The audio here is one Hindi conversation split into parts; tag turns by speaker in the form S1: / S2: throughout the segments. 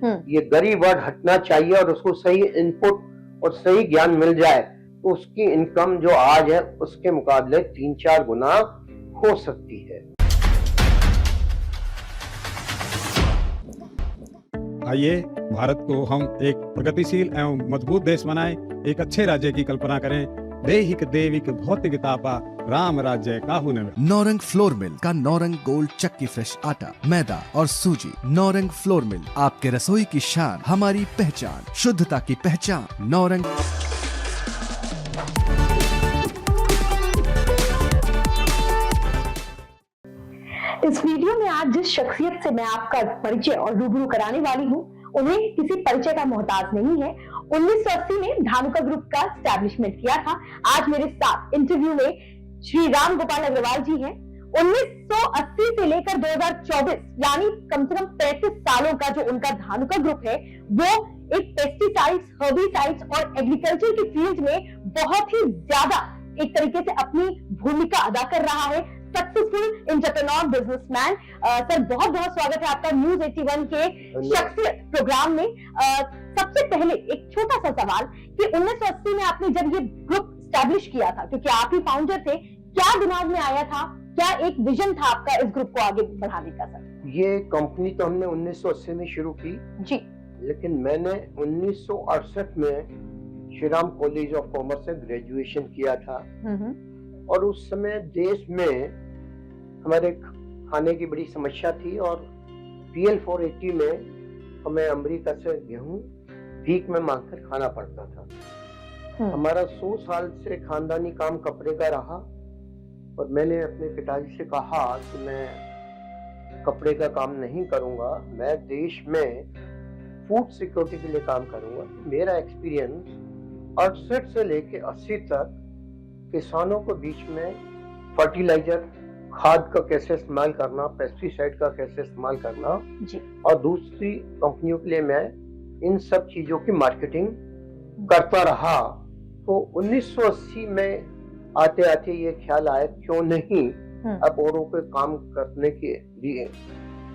S1: ये गरीब वर्ड हटना चाहिए और उसको सही इनपुट और सही ज्ञान मिल जाए तो उसकी इनकम जो आज है उसके मुकाबले 3-4 गुना हो सकती है।
S2: आइए भारत को हम एक प्रगतिशील एवं मजबूत देश बनाएं, एक अच्छे राज्य की कल्पना करें। देहिक देविक भौतिकतापा राम राज्य काहू न।
S3: नौरंग फ्लोर मिल का नौरंग गोल्ड चक्की फ्रेश आटा, मैदा और सूजी। नौरंग फ्लोर मिल, आपके रसोई की शान, हमारी पहचान, शुद्धता की पहचान। नौरंग।
S4: इस वीडियो में आज जिस शख्सियत से मैं आपका परिचय और रूबरू कराने वाली हूँ, उन्हें किसी परिचय का मोहताज नहीं है। 1980 में धानुका ग्रुप का स्टैब्लिशमेंट किया था। आज मेरे साथ इंटरव्यू में श्री राम गोपाल अग्रवाल जी हैं। 1980 से लेकर 2024 यानी कम से कम 35 सालों का जो उनका धानुका ग्रुप है, वो एक पेस्टिसाइड्स, हर्बिसाइड्स और एग्रीकल्चर की फील्ड में बहुत ही ज्यादा एक तरीके से अपनी भूमिका अदा कर रहा है। Successful entrepreneur businessman. सर, बहुत बहुत स्वागत है आपका न्यूज 81 के शख्सियत प्रोग्राम में। सबसे पहले एक छोटा सा सवाल कि 1980 में आपने जब ये ग्रुप स्टैब्लिश किया था, क्योंकि आप ही फाउंडर थे, क्या दिमाग में आया था, क्या एक विजन था आपका इस ग्रुप को आगे बढ़ाने का? सर,
S1: ये कंपनी तो हमने 1980 में शुरू की जी, लेकिन मैंने 1968 में Shri Ram college of commerce से ग्रेजुएशन किया था। और उस समय देश में हमारे खाने की बड़ी समस्या थी और PL 480 में हमें अमेरिका से गेहूं भीख में मांगकर खाना पड़ता था। हमारा 100 साल से खानदानी काम कपड़े का रहा और मैंने अपने पिताजी से कहा कि मैं कपड़े का काम नहीं करूंगा, मैं देश में फूड सिक्योरिटी के लिए काम करूंगा। मेरा एक्सपीरियंस 68 से लेके 80 तक किसानों को बीच में फर्टिलाइजर, खाद का कैसे इस्तेमाल करना, पेस्टिसाइड का कैसे इस्तेमाल करना जी, और दूसरी कंपनियों के लिए मैं इन सब चीजों की मार्केटिंग करता रहा। तो 1980 में आते आते ये ख्याल आया क्यों नहीं अब औरों पे काम करने के लिए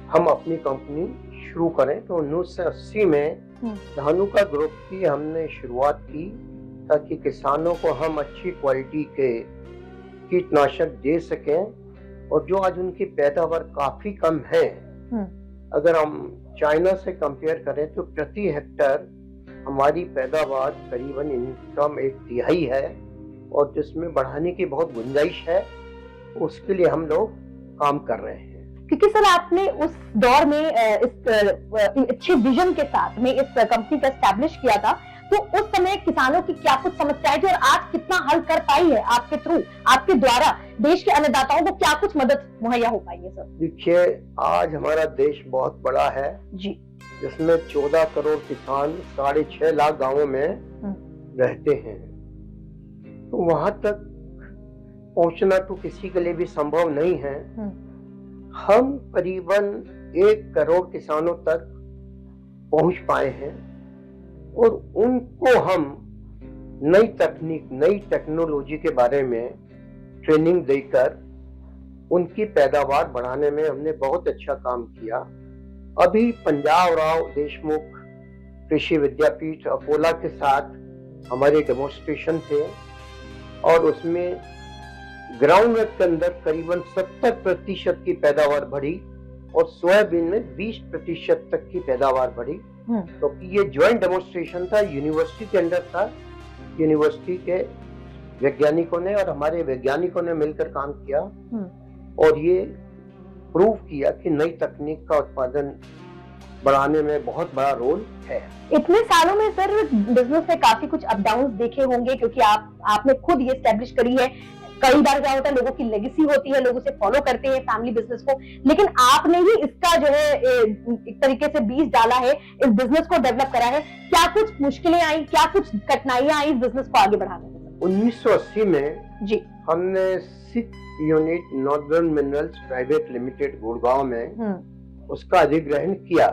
S1: हम अपनी कंपनी शुरू करें। तो 1980 में धानुका ग्रुप की हमने शुरुआत की ताकि किसानों को हम अच्छी क्वालिटी के कीटनाशक दे सकें। और जो आज उनकी पैदावार काफी कम है, अगर हम चाइना से कंपेयर करें तो प्रति हेक्टर हमारी पैदावार करीबन इनकम 1/3 है और जिसमें बढ़ाने की बहुत गुंजाइश है, उसके लिए हम लोग काम कर रहे हैं।
S4: क्योंकि सर आपने उस दौर में इस अच्छे विजन के साथ में इस कंपनी का एस्टैब्लिश किया था, तो उस समय किसानों की क्या कुछ समस्याएं थी और आज कितना हल कर पाई है आपके थ्रू, आपके द्वारा देश के अन्नदाताओं को क्या कुछ मदद मुहैया हो पाई है? सर
S1: देखिए, आज हमारा देश बहुत बड़ा है जी, जिसमें 14 करोड़ किसान 6.5 लाख गांवों में रहते हैं। तो वहां तक पहुंचना तो किसी के लिए भी संभव नहीं है। हम करीबन 1 करोड़ किसानों तक पहुंच पाए हैं और उनको हम नई तकनीक, नई टेक्नोलॉजी के बारे में ट्रेनिंग देकर उनकी पैदावार बढ़ाने में हमने बहुत अच्छा काम किया। अभी पंजाब राव देशमुख कृषि विद्यापीठ अकोला के साथ हमारे डेमोन्स्ट्रेशन थे और उसमें ग्राउंड नट के अंदर करीबन 70% की पैदावार बढ़ी और सोयाबीन में 20% तक की पैदावार बढ़ी। तो ये ज्वाइंट डेमोन्स्ट्रेशन था, यूनिवर्सिटी के अंदर था। यूनिवर्सिटी के वैज्ञानिकों ने और हमारे वैज्ञानिकों ने मिलकर काम किया और ये प्रूव किया कि नई तकनीक का उत्पादन बढ़ाने में बहुत बड़ा रोल है।
S4: इतने सालों में सर बिजनेस में काफी कुछ अप डाउन देखे होंगे, क्योंकि आपने खुद ये एस्टेब्लिश करी है। कई बार क्या होता है, लोगों की लेगेसी होती है, लोग उसे फॉलो करते हैं फैमिली बिजनेस को, लेकिन आपने ही इसका जो है एक तरीके से बीज डाला है, इस बिजनेस को डेवलप करा है। क्या कुछ मुश्किलें आई, क्या कुछ कठिनाइयां आई इस बिजनेस को आगे बढ़ाने में? 1980
S1: में जी हमने 6 unit northern minerals private limited Gurgaon में उसका अधिग्रहण किया।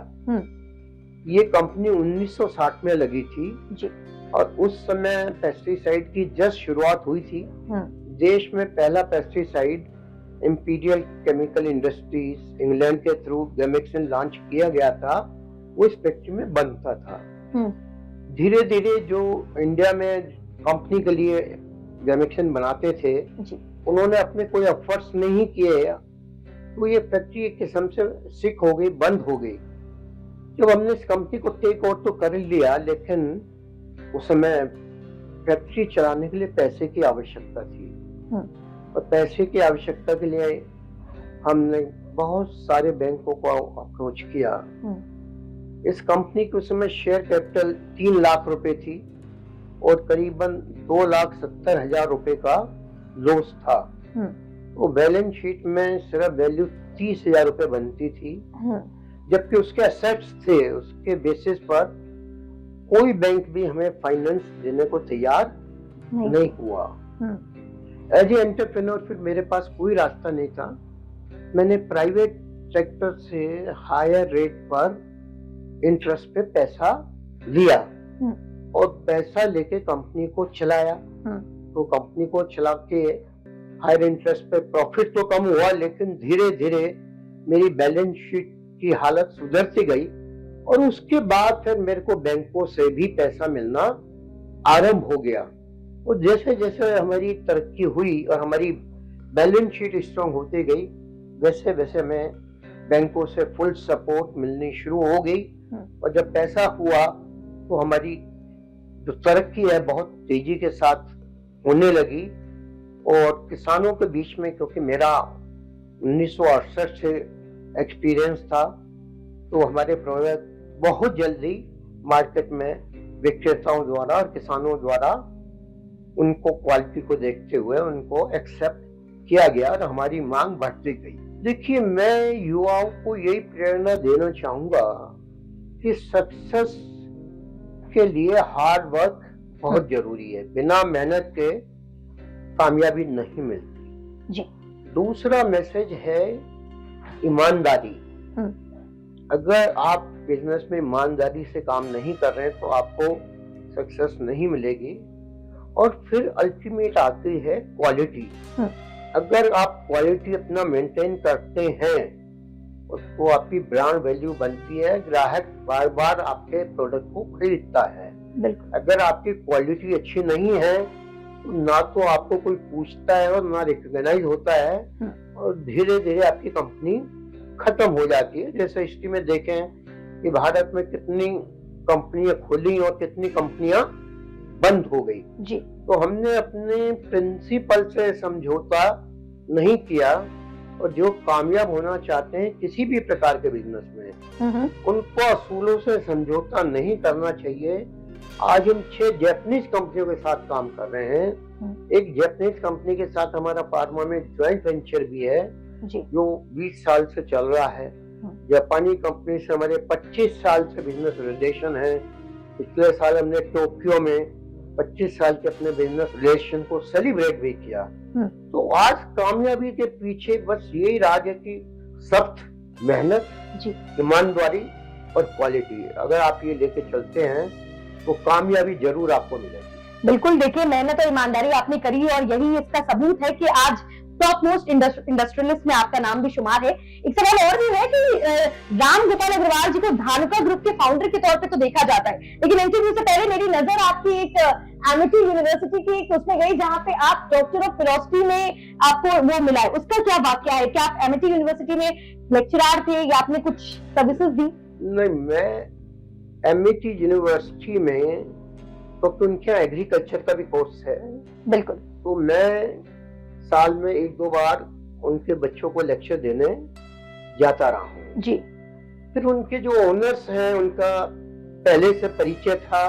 S1: ये कंपनी 1960 में लगी थी जी, और उस समय पेस्टिसाइड की जस्ट शुरुआत हुई थी। देश में पहला pesticide imperial chemical industries England के थ्रू गैमेक्सिन लॉन्च किया गया था वो इस फैक्ट्री में बनता था। धीरे धीरे जो इंडिया में कंपनी के लिए गैमेक्सन बनाते थे उन्होंने अपने कोई एफर्ट्स नहीं किए, तो ये फैक्ट्री एक किस्म से सिक हो गई, बंद हो गई। जब हमने इस कंपनी को टेक ओवर तो कर लिया, लेकिन उस समय फैक्ट्री चलाने के लिए पैसे की आवश्यकता थी और पैसे की आवश्यकता के लिए हमने बहुत सारे बैंकों को अप्रोच किया। इस कंपनी के उस समय शेयर कैपिटल 3 लाख रुपए थी और करीबन 2,70,000 रुपए का लॉस था। तो बैलेंस शीट में सिर्फ वैल्यू 30,000 रुपए बनती थी, जबकि उसके एसेट्स थे। उसके बेसिस पर कोई बैंक भी हमें फाइनेंस देने को तैयार नहीं हुआ। एज ए एंटरप्रेन्योर फिर मेरे पास कोई रास्ता नहीं था। मैंने प्राइवेट सेक्टर से हायर रेट पर इंटरेस्ट पे पैसा लिया और पैसा लेके कंपनी को चलाया। तो कंपनी को चला के हायर इंटरेस्ट पे प्रॉफिट तो कम हुआ, लेकिन धीरे धीरे मेरी बैलेंस शीट की हालत सुधरती गई और उसके बाद फिर मेरे को बैंकों से भी पैसा मिलना आरंभ हो गया। और जैसे जैसे हमारी तरक्की हुई और हमारी बैलेंस शीट स्ट्रांग होती गई, वैसे वैसे मैं बैंकों से फुल सपोर्ट मिलनी शुरू हो गई। और जब पैसा हुआ तो हमारी जो तरक्की है बहुत तेजी के साथ होने लगी। और किसानों के बीच में, क्योंकि मेरा 1968 से एक्सपीरियंस था, तो हमारे प्रोडक्ट बहुत जल्दी मार्केट में विक्रेताओं द्वारा और किसानों द्वारा उनको क्वालिटी को देखते हुए उनको एक्सेप्ट किया गया और हमारी मांग बढ़ती गई। देखिए, मैं युवाओं को यही प्रेरणा देना चाहूंगा कि सक्सेस के लिए हार्ड वर्क बहुत जरूरी है। बिना मेहनत के कामयाबी नहीं मिलती जी। दूसरा मैसेज है ईमानदारी। अगर आप बिजनेस में ईमानदारी से काम नहीं कर रहे हैं तो आपको सक्सेस नहीं मिलेगी। और फिर अल्टीमेट आती है क्वालिटी। अगर आप क्वालिटी अपना मेंटेन करते हैं तो आपकी ब्रांड वैल्यू बनती है, ग्राहक बार बार आपके प्रोडक्ट को खरीदता है। अगर आपकी क्वालिटी अच्छी नहीं है तो ना तो आपको कोई पूछता है और ना रिकॉग्नाइज होता है और धीरे धीरे आपकी कंपनी खत्म हो जाती है। जैसे हिस्ट्री में देखें कि भारत में कितनी कंपनियां खुली और कितनी कंपनियां बंद हो गई जी। तो हमने अपने प्रिंसिपल से समझौता नहीं किया और जो कामयाब होना चाहते हैं किसी भी प्रकार के बिजनेस में, उनको असूलों से समझौता नहीं करना चाहिए। आज हम 6 जापानीज कंपनियों के साथ काम कर रहे हैं। एक जापानीज कंपनी के साथ हमारा फार्मा में ज्वाइंट वेंचर भी है जो 20 साल से चल रहा है। जापानी कंपनी से हमारे 25 साल से बिजनेस रिलेशन है। पिछले साल हमने टोक्यो में 25 साल के अपने बिजनेस रिलेशन को सेलिब्रेट भी किया। तो आज कामयाबी के पीछे बस यही राज है कि सख्त मेहनत, ईमानदारी और क्वालिटी। अगर आप ये लेके चलते हैं तो कामयाबी जरूर आपको मिलेगी।
S4: बिल्कुल, देखिए मेहनत और ईमानदारी आपने करी और यही इसका सबूत है कि आज टॉप मोस्ट इंडस्ट्रियलिस्ट में आपका नाम भी शुमार है। एक सवाल और भी है कि राम गोपाल अग्रवाल जी को धानुका ग्रुप के फाउंडर के तौर पे तो देखा जाता है, लेकिन इंटरव्यू से पहले मेरी नजर आपकी एक एमिटी यूनिवर्सिटी की एक उसमें गई जहां पे आप डॉक्टर ऑफ फिलॉसफी में आपको वो मिला है। उसका क्या वाकया है? क्या आप एमिटी यूनिवर्सिटी में लेक्चरर थे या आपने कुछ सर्विसेज दी?
S1: नहीं, मैं एमिटी यूनिवर्सिटी में तो उनके एग्रीकल्चर का भी कोर्स है।
S4: बिल्कुल।
S1: तो मैं साल में 1-2 बार उनके बच्चों को लेक्चर देने जाता रहा हूँ
S4: जी।
S1: फिर उनके जो ओनर्स हैं उनका पहले से परिचय था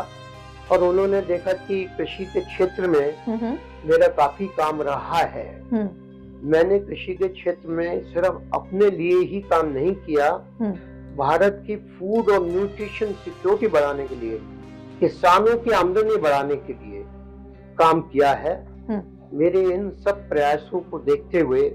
S1: और उन्होंने देखा कि कृषि के क्षेत्र में मेरा काफी काम रहा है। मैंने कृषि के क्षेत्र में सिर्फ अपने लिए ही काम नहीं किया, भारत की फूड और न्यूट्रिशन सिक्योरिटी बढ़ाने के लिए, किसानों की आमदनी बढ़ाने के लिए काम किया है। मेरे इन सब प्रयासों को देखते हुए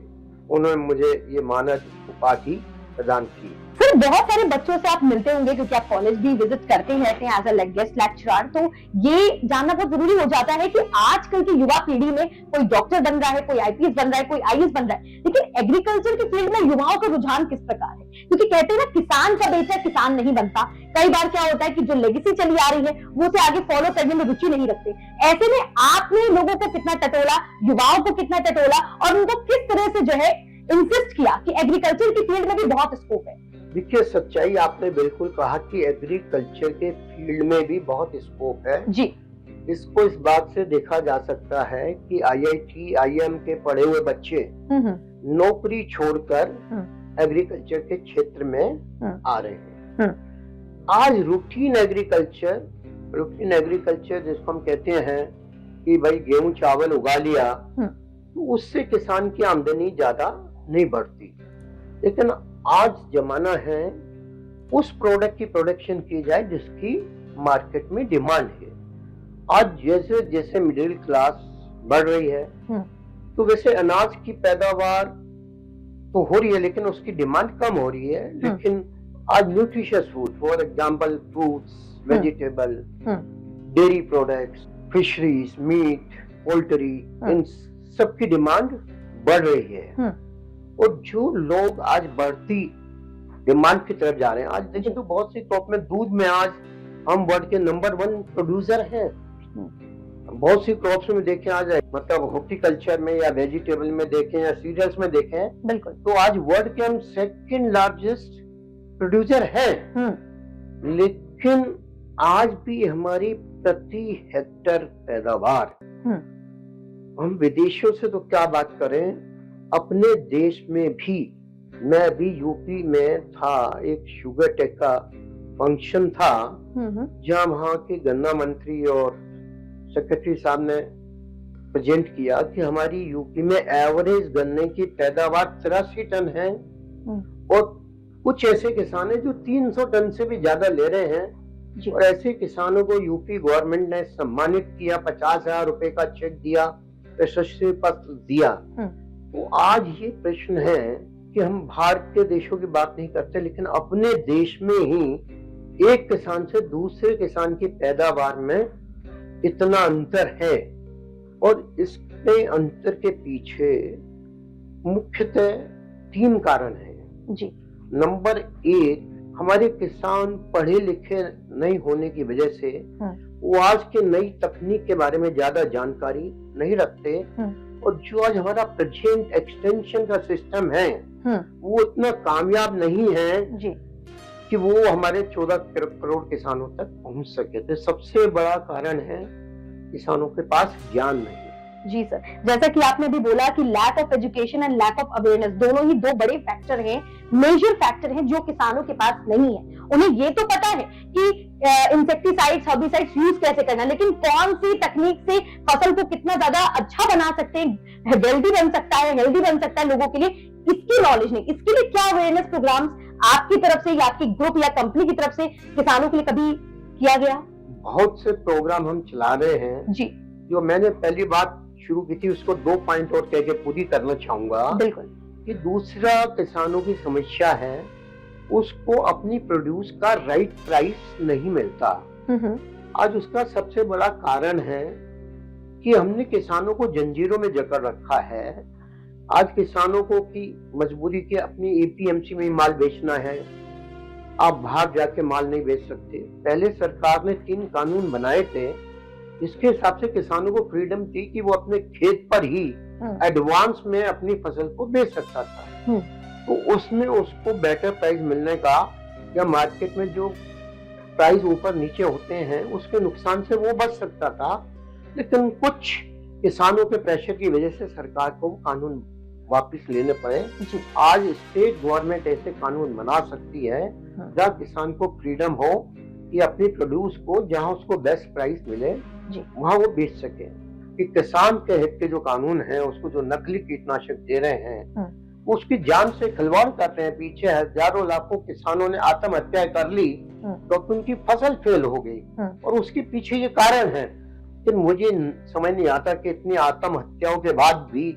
S1: उन्होंने मुझे ये मानद उपाधि प्रदान की।
S4: सर, बहुत सारे बच्चों से आप मिलते होंगे क्योंकि आप कॉलेज भी विजिट करते रहते हैं एज अ गेस्ट लेक्चरर, तो ये जानना बहुत जरूरी हो जाता है कि आजकल की युवा पीढ़ी में कोई डॉक्टर बन रहा है, कोई आईपीएस बन रहा है, कोई आईएएस बन रहा है, लेकिन एग्रीकल्चर की फील्ड में युवाओं का रुझान किस प्रकार है? क्योंकि कहते हैं ना, किसान का बेटा किसान नहीं बनता। कई बार क्या होता है कि जो लेगेसी चली आ रही है वो उसे आगे फॉलो करने में रुचि नहीं रखते। ऐसे में आपने लोगों को कितना टटोला, युवाओं को कितना टटोला और उनको किस तरह से जो है इंसिस्ट किया कि एग्रीकल्चर की फील्ड में भी बहुत स्कोप है?
S1: देखिए, सच्चाई आपने बिल्कुल कहा कि एग्रीकल्चर के फील्ड में भी बहुत स्कोप है
S4: जी।
S1: इसको इस बात से देखा जा सकता है कि आईआईटी, आईएम के पढ़े हुए बच्चे नौकरी छोड़कर एग्रीकल्चर के क्षेत्र में आ रहे हैं। आज रूटीन एग्रीकल्चर जिसको हम कहते हैं कि भाई गेहूं चावल उगा लिया, तो उससे किसान की आमदनी ज्यादा नहीं बढ़ती। लेकिन आज जमाना है उस प्रोडक्ट की प्रोडक्शन की जाए जिसकी मार्केट में डिमांड है। आज जैसे जैसे मिडिल क्लास बढ़ रही है तो वैसे अनाज की पैदावार तो हो रही है, लेकिन उसकी डिमांड कम हो रही है। लेकिन आज nutritious food, for example fruits, vegetable, dairy products, fisheries, meat, poultry, इन सब की डिमांड बढ़ रही है। और जो लोग आज बढ़ती डिमांड की तरफ जा रहे हैं, आज देखिए तो बहुत सी क्रॉप में, दूध में आज हम वर्ल्ड के नंबर 1 प्रोड्यूसर हैं। बहुत सी क्रॉप्स में देखें आज, मतलब हॉर्टिकल्चर में या वेजिटेबल में देखें या सीरियल्स में देखें,
S4: बिल्कुल,
S1: तो आज वर्ल्ड के हम सेकंड लार्जेस्ट प्रोड्यूसर हैं। लेकिन आज भी हमारी प्रति हेक्टर पैदावार, हम विदेशों से तो क्या बात करें, अपने देश में भी, मैं अभी यूपी में था, एक शुगर टेक का फंक्शन था जहां वहां के गन्ना मंत्री और सेक्रेटरी साहब ने प्रेजेंट किया कि हमारी यूपी में एवरेज गन्ने की पैदावार 83 टन है और कुछ ऐसे किसान हैं जो 300 टन से भी ज्यादा ले रहे हैं। और ऐसे किसानों को यूपी गवर्नमेंट ने सम्मानित किया, 50,000 रुपए का चेक दिया, प्रशस्ति पत्र दिया। तो आज ये प्रश्न है कि हम बाहर के देशों की बात नहीं करते, लेकिन अपने देश में ही एक किसान से दूसरे किसान की पैदावार में इतना अंतर है। और इसके अंतर के पीछे मुख्यतः 3 कारण हैं जी। नंबर 1, हमारे किसान पढ़े लिखे नहीं होने की वजह से वो आज के नई तकनीक के बारे में ज्यादा जानकारी नहीं रखते। और जो आज हमारा प्रेजेंट एक्सटेंशन का सिस्टम है वो इतना कामयाब नहीं है जी कि वो हमारे 14 करोड़ किसानों तक पहुंच सके। तो सबसे बड़ा कारण है किसानों के पास ज्ञान नहीं।
S4: जी सर, जैसा कि आपने भी बोला कि lack of education and lack of awareness दोनों ही 2 बड़े फैक्टर हैं, मेजर फैक्टर हैं जो किसानों के पास नहीं है। उन्हें ये तो पता है कि इंसेक्टिसाइड्स, हर्बिसाइड्स यूज कैसे करना, लेकिन कौन सी तकनीक से फसल को कितना ज्यादा अच्छा बना सकते हैं, वेल्दी बन सकता है, हेल्दी बन सकता है लोगों के लिए, इसकी नॉलेज नहीं। इसके लिए क्या अवेयरनेस प्रोग्राम्स आपकी तरफ से या आपकी ग्रुप या कंपनी की तरफ से किसानों के लिए कभी किया गया?
S1: बहुत से प्रोग्राम हम चला रहे हैं जी। जो मैंने पहली बात शुरू की थी उसको 2 पॉइंट और कह के पूरी करना चाहूंगा।
S4: बिल्कुल।
S1: कि दूसरा किसानों की समस्या है, उसको अपनी प्रोड्यूस का राइट प्राइस नहीं मिलता। आज उसका सबसे बड़ा कारण है कि हमने किसानों को जंजीरों में जकड़ रखा है। आज किसानों को की मजबूरी के अपनी एपीएमसी में माल बेचना है, आप बाहर जाके माल नहीं बेच सकते। पहले सरकार ने 3 कानून बनाए थे, इसके हिसाब से किसानों को फ्रीडम थी कि वो अपने खेत पर ही एडवांस में अपनी फसल को बेच सकता था। तो उसमें उसको बेटर प्राइस मिलने का, या मार्केट में जो प्राइस ऊपर नीचे होते हैं उसके नुकसान से वो बच सकता था। लेकिन कुछ किसानों के प्रेशर की वजह से सरकार को कानून वापस लेने पड़े। आज स्टेट गवर्नमेंट ऐसे कानून बना सकती है जहाँ किसान को फ्रीडम हो कि अपनी प्रोड्यूस को जहाँ उसको बेस्ट प्राइस मिले वहाँ वो बेच सके। कि किसान के हित के जो कानून है, उसको जो नकली कीटनाशक दे रहे हैं उसकी जान से खिलवाड़ करते हैं। पीछे हजारों लाखों किसानों ने आत्महत्या कर ली क्योंकि उनकी फसल फेल हो गई, और उसके पीछे ये कारण है। लेकिन मुझे समझ नहीं आता कि इतनी आत्महत्याओं के बाद भी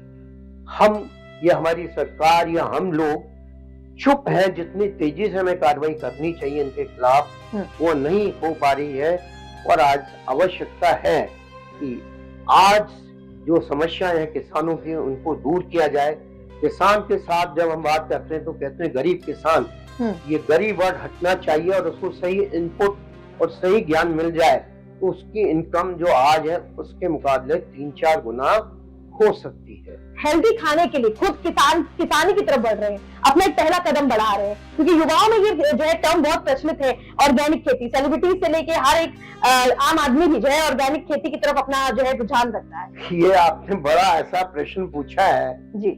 S1: हम या हमारी सरकार या हम लोग चुप है, जितनी तेजी से हमें कार्रवाई करनी चाहिए इनके खिलाफ वो नहीं हो पा रही है। और आज आवश्यकता है कि आज जो समस्याएं हैं किसानों की उनको दूर किया जाए। किसान के साथ जब हम बात करते हैं तो कहते हैं गरीब किसान, ये गरीब वर्ड हटना चाहिए और उसको सही इनपुट और सही ज्ञान मिल जाए तो उसकी इनकम जो आज है उसके मुकाबले 3-4 गुना हो सकती है।
S4: हेल्दी खाने के लिए खुद किसानी की तरफ बढ़ रहे हैं, अपना एक पहला कदम बढ़ा रहे हैं, क्योंकि युवाओं में ये जो है टर्म बहुत प्रचलित है। ऑर्गेनिक खेती, सेलिब्रिटीज से लेके हर एक आम आदमी भी जो है ऑर्गेनिक खेती की तरफ अपना जो है रुझान रखता है।
S1: ये आपने बड़ा ऐसा प्रश्न पूछा है
S4: जी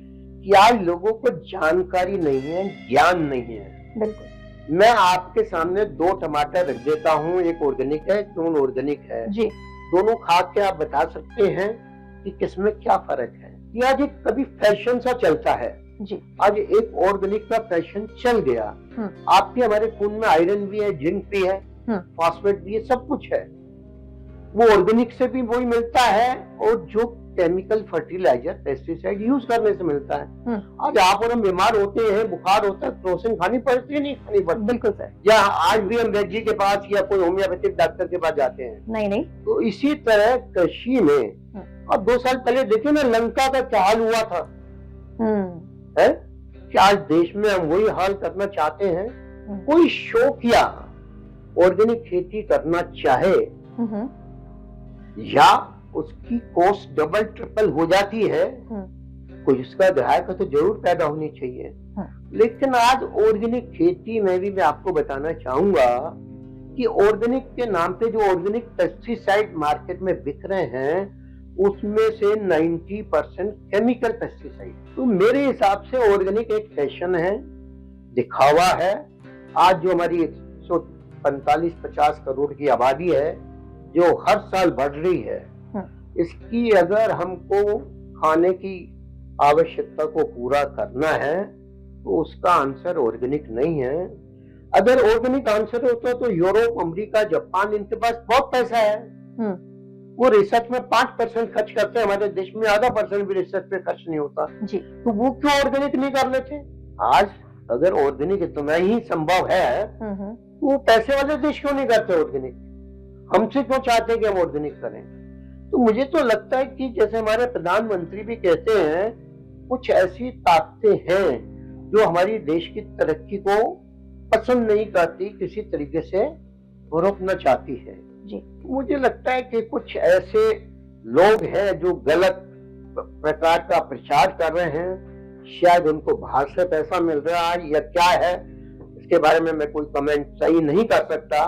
S1: कि आज लोगों को जानकारी नहीं है, ज्ञान नहीं है।
S4: बिल्कुल।
S1: मैं आपके सामने 2 टमाटर रख देता हूँ, एक ऑर्गेनिक है, एक नॉन ऑर्गेनिक है
S4: जी।
S1: दोनों खा के आप बता सकते हैं कि किसमें क्या फर्क है। ये आज एक कभी फैशन सा चलता है
S4: जी।
S1: आज एक ऑर्गेनिक का फैशन चल गया। आपके हमारे खून में आयरन भी है, जिंक भी है, फॉस्फेट भी है, सब कुछ है। वो ऑर्गेनिक से भी वही मिलता है और जो केमिकल फर्टिलाइजर पेस्टिसाइड यूज करने से मिलता है। आज आप और हम बीमार होते हैं, बुखार होता है, क्रोसिन खानी पड़ती है, नहीं खानी पड़ती?
S4: बिल्कुल सर।
S1: या आज भी हम वैद्य जी के पास या कोई होम्योपैथिक डॉक्टर के पास जाते हैं?
S4: नहीं।
S1: तो इसी तरह कृषि में अब 2 साल पहले देखिए ना लंका का क्या हाल हुआ था है कि आज देश में हम वही हाल करना चाहते हैं। कोई शौकिया ऑर्गेनिक खेती करना चाहे या उसकी कॉस्ट डबल ट्रिपल हो जाती है, कोई उसका ग्राहक तो जरूर पैदा होनी चाहिए। लेकिन आज ऑर्गेनिक खेती में भी मैं आपको बताना चाहूंगा कि ऑर्गेनिक के नाम पे जो ऑर्गेनिक पेस्टिसाइड मार्केट में बिक रहे हैं उसमें से 90% केमिकल पेस्टिसाइड। तो मेरे हिसाब से ऑर्गेनिक एक फैशन है, दिखावा है। आज जो हमारी 145-50 करोड़ की आबादी है जो हर साल बढ़ रही है, इसकी अगर हमको खाने की आवश्यकता को पूरा करना है तो उसका आंसर ऑर्गेनिक नहीं है। अगर ऑर्गेनिक आंसर होता तो यूरोप, अमेरिका, जापान, इनके पास बहुत पैसा है, वो रिसर्च में 5% खर्च करते हैं, हमारे देश में आधा % भी रिसर्च पे खर्च नहीं होता जी। तो वो क्यों ऑर्गेनिक नहीं कर लेते? आज अगर ऑर्गेनिक इतना ही संभव है तो वो पैसे वाले देश क्यों नहीं करते ऑर्गेनिक? हमसे क्यों चाहते हैं कि हम ऑर्गेनिक करें? तो मुझे तो लगता है कि जैसे हमारे प्रधानमंत्री भी कहते हैं, कुछ ऐसी ताकतें हैं जो हमारी देश की तरक्की को पसंद नहीं करती, किसी तरीके से रोकना चाहती है जी। मुझे लगता है कि कुछ ऐसे लोग हैं जो गलत प्रकार का प्रचार कर रहे हैं, शायद उनको बाहर से पैसा मिल रहा है या क्या है, इसके बारे में मैं कोई कमेंट सही नहीं कर सकता।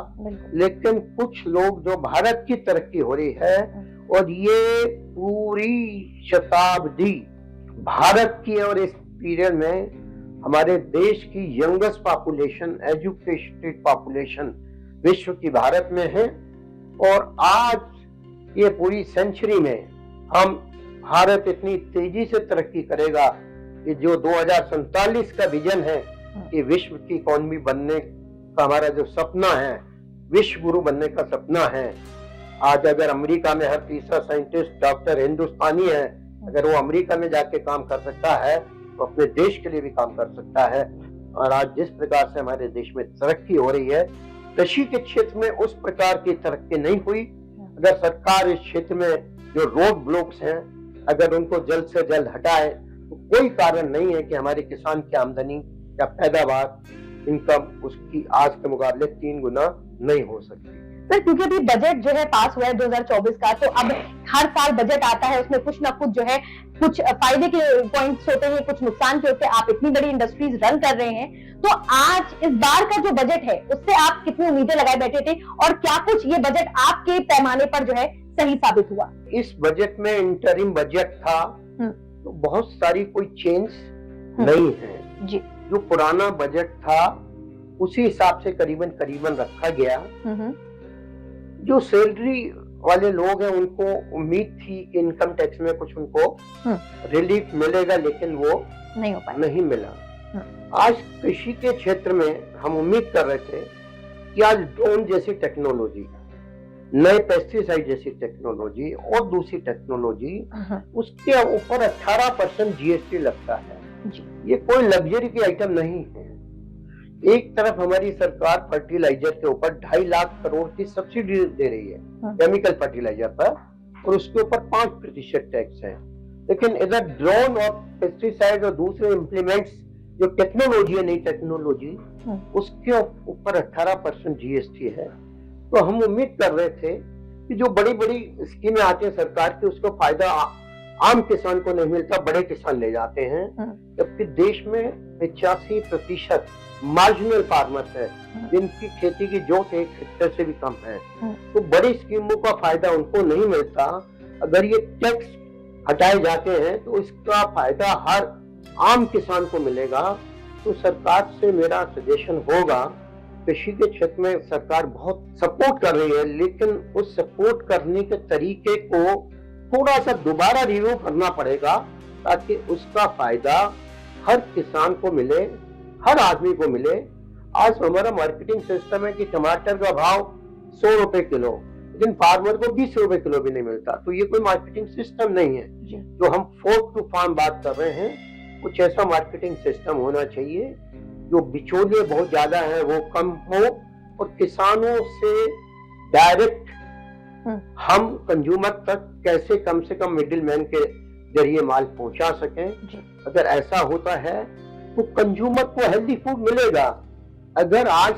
S1: लेकिन कुछ लोग जो भारत की तरक्की हो रही है और ये पूरी शताब्दी भारत की और इस पीरियड में हमारे देश की यंगेस्ट पॉपुलेशन, एजुकेटेड पॉपुलेशन विश्व की भारत में है। और आज ये पूरी सेंचुरी में हम भारत इतनी तेजी से तरक्की करेगा कि जो 2047 का विजन है कि विश्व की इकोनॉमी बनने का हमारा जो सपना है, विश्व गुरु बनने का सपना है। आज अगर अमेरिका में हर तीसरा साइंटिस्ट डॉक्टर हिंदुस्तानी है, अगर वो अमेरिका में जाके काम कर सकता है तो अपने देश के लिए भी काम कर सकता है। और आज जिस प्रकार से हमारे देश में तरक्की हो रही है, कृषि के क्षेत्र में उस प्रकार की तरक्की नहीं हुई। अगर सरकार इस क्षेत्र में जो रोड ब्लॉक्स हैं अगर उनको जल्द से जल्द हटाए तो कोई कारण नहीं है कि हमारे किसान की आमदनी या पैदावार, इनकम उसकी आज के मुकाबले 3 गुना नहीं हो सकती।
S4: सर, क्योंकि अभी बजट जो है पास हुआ है 2024 का, तो अब हर साल बजट आता है, उसमें कुछ ना कुछ जो है कुछ फायदे के पॉइंट्स होते हैं, कुछ नुकसान के होते हैं। आप इतनी बड़ी इंडस्ट्रीज रन कर रहे हैं, तो आज इस बार का जो बजट है उससे आप कितनी उम्मीदें लगाए बैठे थे और क्या कुछ ये बजट आपके पैमाने पर जो है सही साबित हुआ?
S1: इस बजट में इंटरिम बजट था तो बहुत सारी कोई चेंज नहीं है जी। जो पुराना बजट था उसी हिसाब से करीबन रखा गया। जो सैलरी वाले लोग हैं उनको उम्मीद थी कि इनकम टैक्स में कुछ उनको रिलीफ मिलेगा, लेकिन वो
S4: नहीं हो पाया,
S1: नहीं मिला। आज कृषि के क्षेत्र में हम उम्मीद कर रहे थे कि आज ड्रोन जैसी टेक्नोलॉजी, नए पेस्टिसाइड जैसी टेक्नोलॉजी और दूसरी टेक्नोलॉजी, उसके ऊपर 18% GST लगता है। ये कोई लग्जरी की आइटम नहीं है। एक तरफ हमारी सरकार फर्टिलाइजर के ऊपर 2.5 लाख करोड़ की सब्सिडी दे रही है केमिकल फर्टिलाइजर पर, और उसके ऊपर 5% टैक्स है। लेकिन इधर ड्रोन और पेस्टिसाइड और दूसरे इम्प्लीमेंट्स जो टेक्नोलॉजी है, नई टेक्नोलॉजी, उसके ऊपर 18% जीएसटी है। तो हम उम्मीद कर रहे थे कि जो बड़ी बड़ी स्कीमें आती है सरकार की, उसको फायदा आम किसान को नहीं मिलता, बड़े किसान ले जाते हैं, जबकि देश में 85% मार्जिनल फार्मर्स है जिनकी खेती की जोत 1 हेक्टेयर से भी कम है। तो बड़ी स्कीमों का फायदा उनको नहीं मिलता। अगर ये टैक्स हटाए जाते हैं तो इसका फायदा हर आम किसान को मिलेगा। तो सरकार से मेरा सजेशन होगा, कृषि के क्षेत्र में सरकार बहुत सपोर्ट कर रही है, लेकिन उस सपोर्ट करने के तरीके को थोड़ा सा दोबारा रिव्यू करना पड़ेगा, ताकि उसका फायदा हर किसान को मिले, हर आदमी को मिले। आज हमारा मार्केटिंग सिस्टम है कि टमाटर का भाव 100 रुपए किलो, लेकिन फार्मर को 20 रुपए किलो भी नहीं मिलता। तो ये कोई मार्केटिंग सिस्टम नहीं है। जो हम फोर्क टू फार्म बात कर रहे हैं, कुछ ऐसा मार्केटिंग सिस्टम होना चाहिए जो बिचौलिए बहुत ज्यादा है वो कम हो, और किसानों से डायरेक्ट हम कंज्यूमर तक कैसे कम से कम मिडिल मैन के जरिए माल पहुंचा सकें। अगर ऐसा होता है तो कंज्यूमर को हेल्दी फूड मिलेगा। अगर आज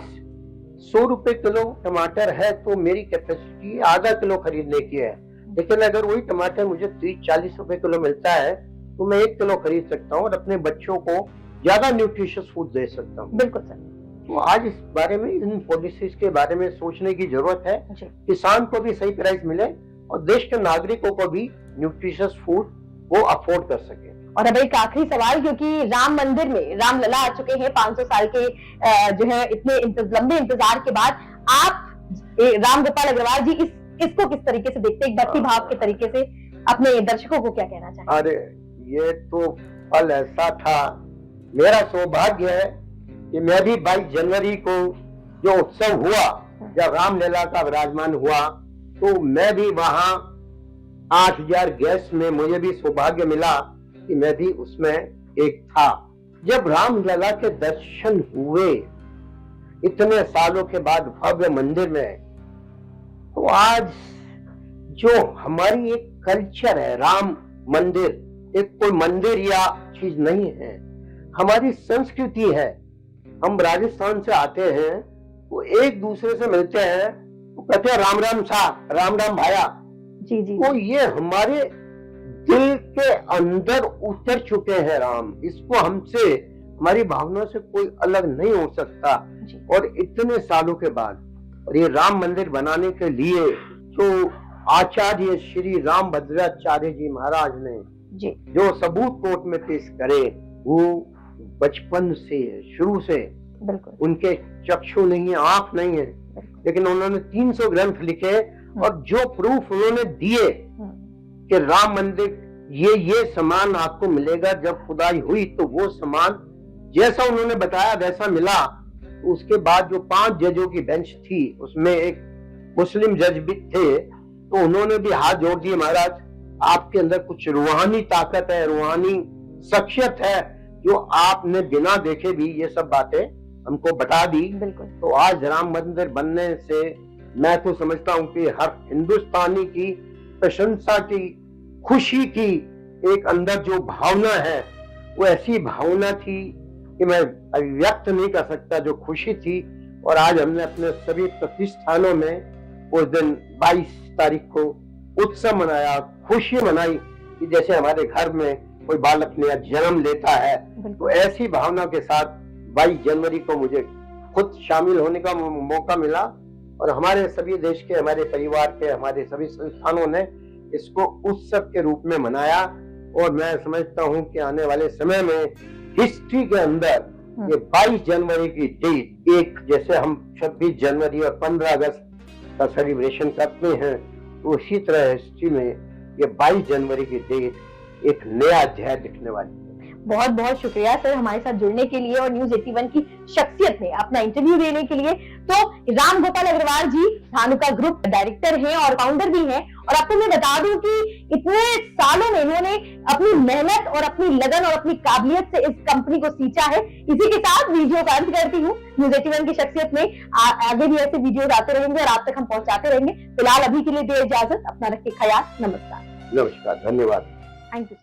S1: 100 रुपए किलो टमाटर है तो मेरी कैपेसिटी आधा किलो खरीदने की है, लेकिन अगर वही टमाटर मुझे 30-40 रुपए किलो मिलता है तो मैं 1 किलो खरीद सकता हूँ और अपने बच्चों को ज्यादा न्यूट्रिशियस फूड दे सकता हूँ।
S4: बिल्कुल सर।
S1: तो आज इस बारे में, इन पॉलिसीज के बारे में सोचने की जरूरत है। किसान को भी सही प्राइस मिले और देश के नागरिकों को भी न्यूट्रिशियस फूड वो अफोर्ड कर सके।
S4: और अब एक आखिरी सवाल, क्योंकि राम मंदिर में राम लला आ चुके हैं 500 साल के जो है इतने लंबे इंतजार के बाद, आप राम गोपाल अग्रवाल जी इसको किस तरीके से देखते हैं, एक भक्ति भाव के तरीके से अपने दर्शकों को क्या कहना चाहेंगे?
S1: अरे ये तो पल ऐसा था, मेरा सौभाग्य है कि मैं भी 22 जनवरी को जो उत्सव हुआ, जब रामलला का विराजमान हुआ, तो मैं भी वहां 8000 गेस्ट में मुझे भी सौभाग्य मिला कि मैं भी उसमें एक था। जब रामलला के दर्शन हुए इतने सालों के बाद भव्य मंदिर में, तो आज जो हमारी एक कल्चर है, राम मंदिर एक कोई मंदिर या चीज नहीं है, हमारी संस्कृति है। हम राजस्थान से आते हैं, वो एक दूसरे से मिलते हैं तो कहते हैं राम राम सा, राम राम भाया।
S4: जी जी।
S1: तो ये हमारे दिल के अंदर उतर चुके हैं राम। इसको हमसे, हमारी भावना से कोई अलग नहीं हो सकता। और इतने सालों के बाद, और ये राम मंदिर बनाने के लिए जो आचार्य श्री राम भद्राचार्य जी महाराज ने जो सबूत कोर्ट में पेश करे, वो बचपन से, शुरू से, उनके चक्षु नहीं है, आंख नहीं है, लेकिन उन्होंने 300 ग्रंथ लिखे और जो प्रूफ उन्होंने दिए कि राम मंदिर ये सामान आपको मिलेगा, जब खुदाई हुई तो वो सामान जैसा उन्होंने बताया वैसा मिला। उसके बाद जो 5 जजों की बेंच थी, उसमें एक मुस्लिम जज भी थे, तो उन्होंने भी हाथ जोड़ दिए, महाराज आपके अंदर कुछ रूहानी ताकत है, रूहानी शख्सियत है, जो आपने बिना देखे भी ये सब बातें हमको बता दी। तो आज राम मंदिर बनने से मैं तो समझता हूँ कि हर हिंदुस्तानी की प्रशंसा की, खुशी की एक अंदर जो भावना है, वो ऐसी भावना थी कि मैं अभिव्यक्त नहीं कर सकता, जो खुशी थी। और आज हमने अपने सभी प्रतिष्ठानों में उस दिन 22 तारीख को उत्सव मनाया, खुशी मनाई कि जैसे हमारे घर में कोई बालक नया जन्म लेता है। तो ऐसी भावना के साथ 22 जनवरी को मुझे खुद शामिल होने का मौका मिला, और हमारे सभी देश के, हमारे परिवार के, हमारे सभी संस्थानों ने इसको उत्सव के रूप में मनाया। और मैं समझता हूँ कि आने वाले समय में हिस्ट्री के अंदर ये 22 जनवरी की डेट, एक जैसे हम 26 जनवरी और 15 अगस्त का सेलिब्रेशन करते हैं, तो उसी तरह हिस्ट्री में ये 22 जनवरी की डेट एक नया अध्याय लिखने वाली है।
S4: बहुत बहुत शुक्रिया सर हमारे साथ जुड़ने के लिए और न्यूज़ 81 की शख्सियत में अपना इंटरव्यू देने के लिए। तो राम गोपाल अग्रवाल जी धानुका ग्रुप डायरेक्टर हैं और फाउंडर भी हैं। और आपको मैं बता दूं कि इतने सालों में इन्होंने अपनी मेहनत और अपनी लगन और अपनी काबिलियत से इस कंपनी को सींचा है। इसी के साथ वीडियो का अंत करती हूँ। न्यूज़ 81 की शख्सियत में आगे भी ऐसे वीडियो आते रहेंगे और आप तक हम पहुंचाते रहेंगे। फिलहाल अभी के लिए दे इजाजत, अपना रखिए ख्याल। नमस्कार।
S1: नमस्कार, धन्यवाद।
S4: Thank you.